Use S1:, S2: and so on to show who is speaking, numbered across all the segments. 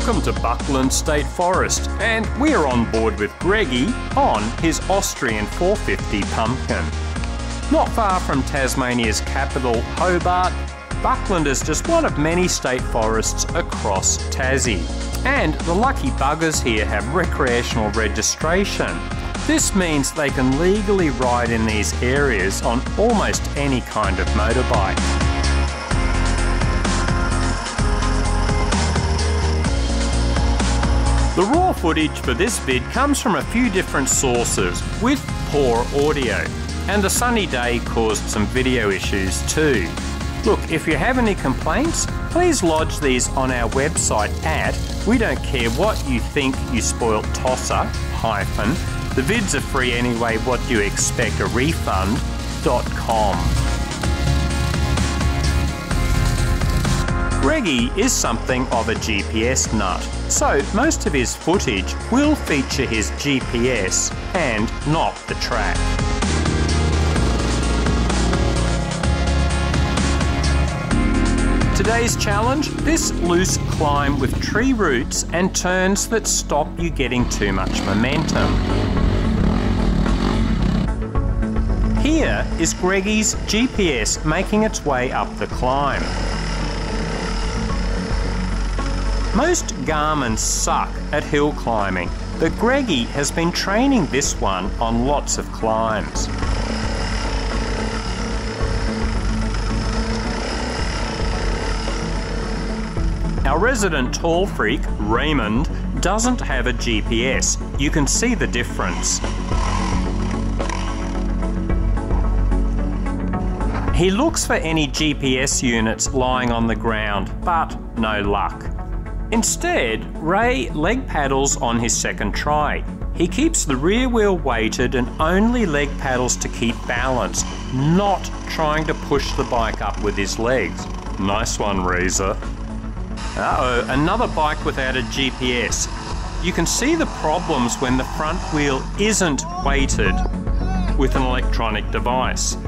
S1: Welcome to Buckland State Forest, and we're on board with Greggy on his Austrian 450 pumpkin. Not far from Tasmania's capital, Hobart, Buckland is just one of many state forests across Tassie. And the lucky buggers here have recreational registration. This means they can legally ride in these areas on almost any kind of motorbike. The raw footage for this vid comes from a few different sources with poor audio, and the sunny day caused some video issues too. Look, if you have any complaints, please lodge these on our website at we don't care what you think you spoilt tosser - the vids are free anyway, what do you expect a refund.com. Greggy is something of a GPS nut, so most of his footage will feature his GPS and not the track. Today's challenge, this loose climb with tree roots and turns that stop you getting too much momentum. Here is Greggy's GPS making its way up the climb. Most Garmins suck at hill climbing, but Greggy has been training this one on lots of climbs. Our resident tall freak, Raymond, doesn't have a GPS. You can see the difference. He looks for any GPS units lying on the ground, but no luck. Instead, Ray leg paddles on his second try. He keeps the rear wheel weighted and only leg paddles to keep balance, not trying to push the bike up with his legs. Nice one, Razor. Uh-oh, another bike without a GPS. You can see the problems when the front wheel isn't weighted with an electronic device.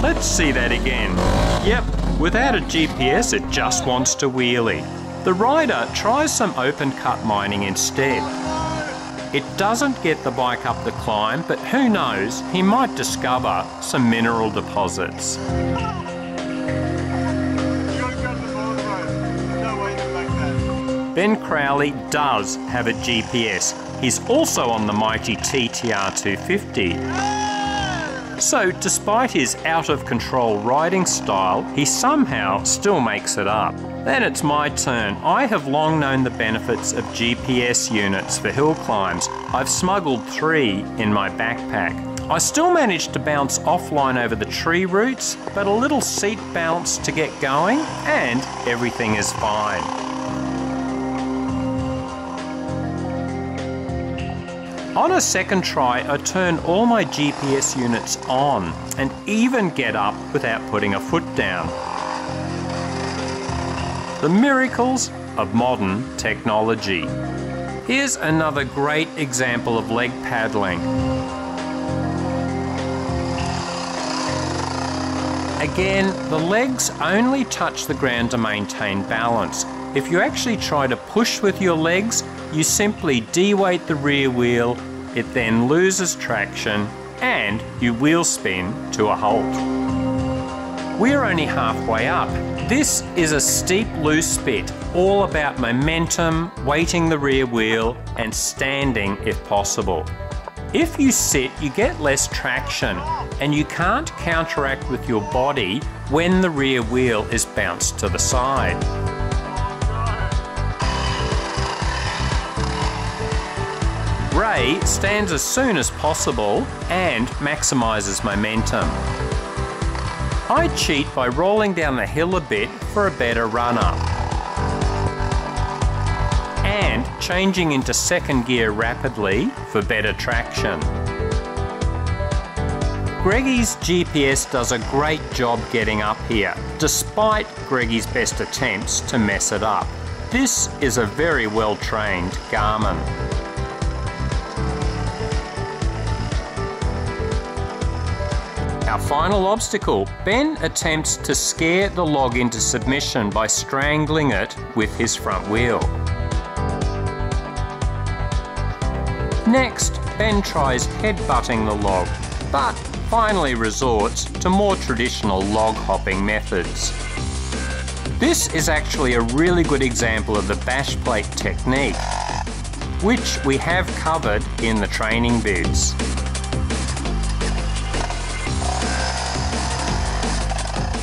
S1: Let's see that again. Yep, without a GPS it just wants to wheelie. The rider tries some open cut mining instead. It doesn't get the bike up the climb, but who knows, he might discover some mineral deposits. Ben Crowley does have a GPS. He's also on the mighty TTR 250. So, despite his out-of-control riding style, he somehow still makes it up. Then it's my turn. I have long known the benefits of GPS units for hill climbs. I've smuggled 3 in my backpack. I still managed to bounce offline over the tree roots, but a little seat bounce to get going, and everything is fine. On a second try, I turn all my GPS units on and even get up without putting a foot down. The miracles of modern technology. Here's another great example of leg paddling. Again, the legs only touch the ground to maintain balance. If you actually try to push with your legs, you simply de-weight the rear wheel, it then loses traction, and you wheel spin to a halt. We're only halfway up. This is a steep loose bit, all about momentum, weighting the rear wheel, and standing if possible. If you sit, you get less traction, and you can't counteract with your body when the rear wheel is bounced to the side. Ray stands as soon as possible and maximises momentum. I cheat by rolling down the hill a bit for a better run-up and changing into second gear rapidly for better traction. Greggy's GPS does a great job getting up here, despite Greggy's best attempts to mess it up. This is a very well-trained Garmin. Our final obstacle, Ben attempts to scare the log into submission by strangling it with his front wheel. Next, Ben tries headbutting the log, but finally resorts to more traditional log hopping methods. This is actually a really good example of the bash plate technique, which we have covered in the training vids.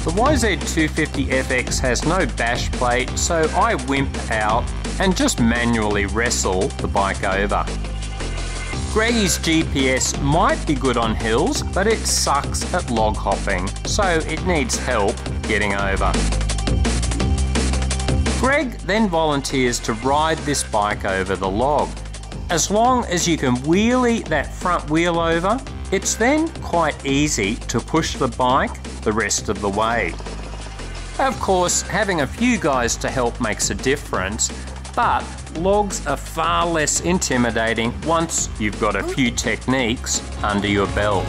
S1: The YZ250FX has no bash plate, so I wimp out and just manually wrestle the bike over. Greggy's GPS might be good on hills, but it sucks at log hopping, so it needs help getting over. Greg then volunteers to ride this bike over the log. As long as you can wheelie that front wheel over, it's then quite easy to push the bike the rest of the way. Of course, having a few guys to help makes a difference, but logs are far less intimidating once you've got a few techniques under your belt.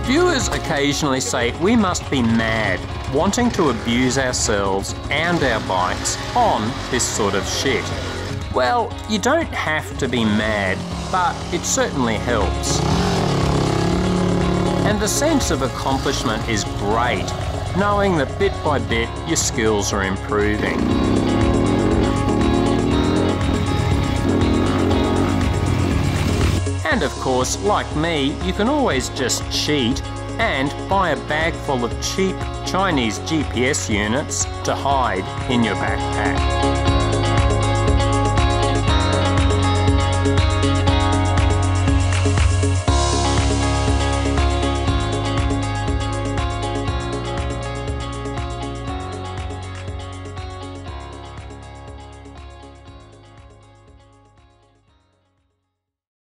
S1: Viewers occasionally say we must be mad, wanting to abuse ourselves and our bikes on this sort of shit. Well, you don't have to be mad, but it certainly helps. And the sense of accomplishment is great, knowing that bit by bit your skills are improving. And of course, like me, you can always just cheat and buy a bag full of cheap Chinese GPS units to hide in your backpack.